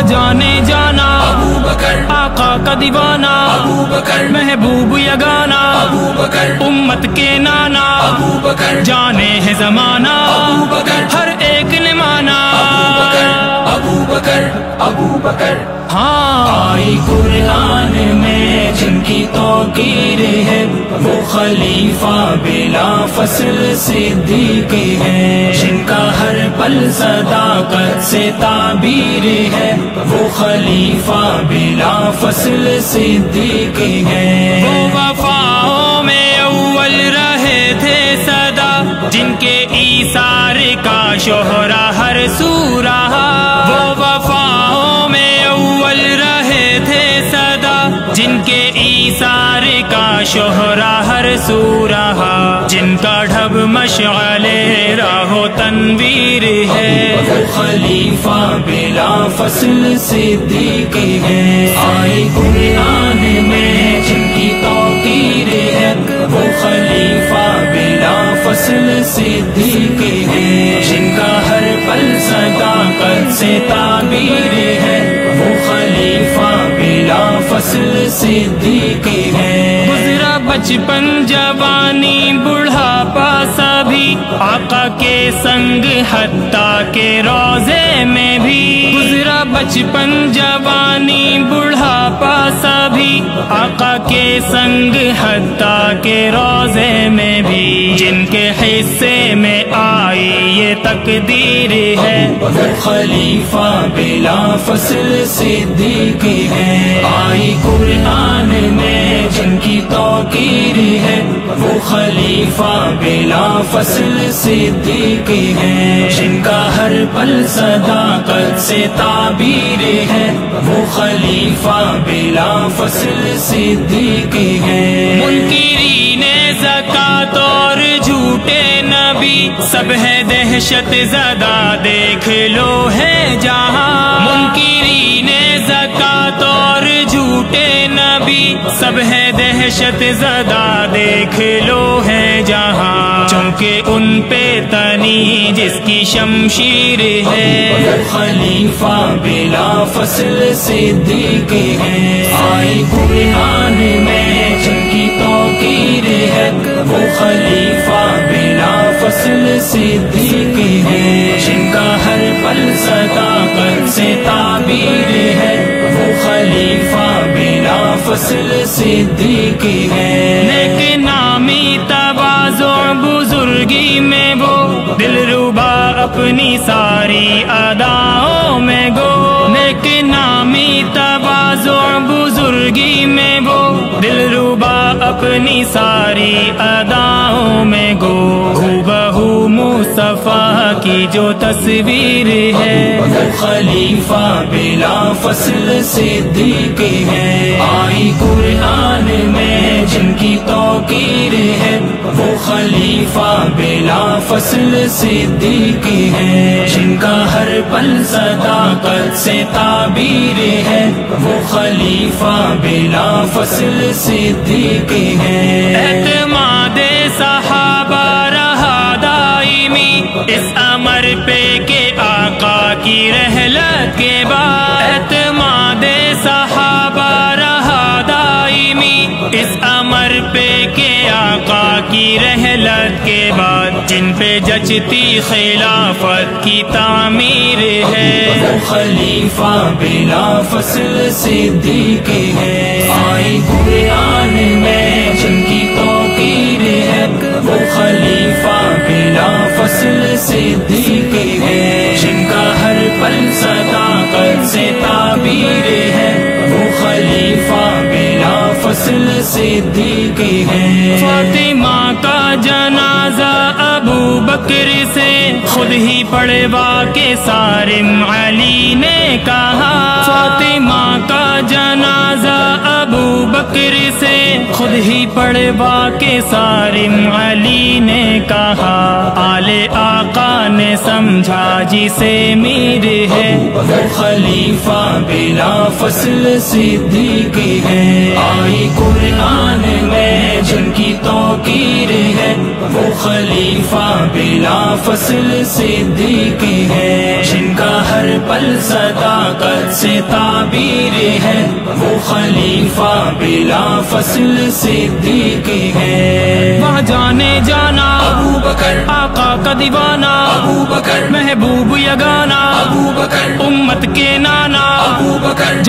جانے جانا ابو بکر، آقا کا دیوانہ ابو بکر، محبوب یگانا ابو بکر، امت کے نانا ابو بکر، جانے ہے زمانہ ابو بکر، ہر ایک نے مانا ابو بکر، ابو بکر، ہاں آئی قرآن میں جن کی توقیر ہے وہ خلیفہ بلا فصل صدیق ہے، جن کا ہر پل صداقت سے تعبیر ہے وہ خلیفہ بلا فصل صدیق ہے، وہ وفاؤں میں اول رہے تھے صدا جن کے ایثار کا شہرا ہر سو رہا، وہ وفاؤں میں اول رہے تھے صدا جن کے ایثار کا شہرا ہر سو رہا، جن کا ڈھب مشعل راہ و تنویر ہے وہ خلیفہ بلا فصل صدیق ہے، آئی قرآن میں جن کی توقیر ہے وہ خلیفہ بلا فصل صدیق ہے، جن کا ہر پل صداقت سے تعبیر ہے وہ خلیفہ بلا فصل صدیق ہے، گزرا بچپن جوانی بڑھاپا سبھی آقا کے سنگ حتیٰ کے روضے میں بھی، گزرا بچپن جوانی بڑھاپا سبھی آقا کے سنگ حتیٰ کے روضے میں بھی، جن کے حصے میں آئی یہ تقدیر ہے وہ خلیفہ بلا فصل صدیق ہے، آئی قرآن میں جن کی توقیر ہے وہ خلیفہ بلا فصل صدیق ہے، جن کا ہر پل صداقت سے تعبیر ہے وہ خلیفہ بلا فصل صدیق ہے، منکرین زکات اور جھوٹے نبی سب ہے دہشت زدہ دیکھ لو ہے جہاں، منکرین زکات اور جھوٹے نبی سب ہے دہشت زدہ دیکھ لو ہے جہاں، چونکہ ان پہ تنی جس کی شمشیر ہے خلیفہ بلا فصل صدیق ہے، آئی قرآن میں جن کی توقیر ہے وہ خلیفہ بلا فصل صدیق ہے، جن کا ہر پل صداقت سے تعبیر ہے وہ خلیفہ بلا فصل صدیق ہے، نیک نامی تواضع بزرگی میں وہ دلربا اپنی ساری اداؤں میں گو، نیک نامی تواضع بزرگی میں وہ دلربا اپنی ساری اداؤں میں گو، بہو مصطفیٰ کی جو تصویر ہے خلیفہ بلا فصل صدیق ہے، آئی قرآن میں جن کی توقیر ہے وہ خلیفہ بلا فصل صدیق ہے، جن کا ہر پل صداقت سے تعبیر ہے وہ خلیفہ بلا فصل صدیق ہے، اعتماد صحابہ رہا دائمی اس امر پہ کہ آقا کی رحلت کے بعد، اعتماد صحابہ رہا دائمی اس امر پہ کہ آقا کی رحلت کے بعد، جن پہ جچتی خلافت کی تعمیر ہے خلیفہ بلا فصل صدیق ہے، آئی قرآن میں جن کی توقیر ہے وہ خلیفہ بلا فصل صدیق ہے، جن کا ہر پل صداقت سے تعبیر ہے وہ خلیفہ بلا فصل صدیق ہے، فاطمہ کا جنازہ ابو بکر سے خود ہی پڑھوا کے سارم علی نے کہا، فاطمہ کا جنازہ ابو بکر سے خود ہی پڑھوا کے سارم علی نے کہا، آل آقا نے سمجھا جسے میر ہے، وہ خلیفہ بلا فصل صدیق ہے، آئی قرآن میں جن کی توقیر ہے، وہ خلیفہ بلا فصل صدیق ہے، جن کا ہر پل صداقت سے تعبیر ہے، وہ خلیفہ بلا فصل صدیق ہے۔ وہاں جانے جانا ابو بکر، آقا کا دیوانہ، ابو بکر، محبوب یگانا، ابو بکر، امت کے نانا، ابو بکر۔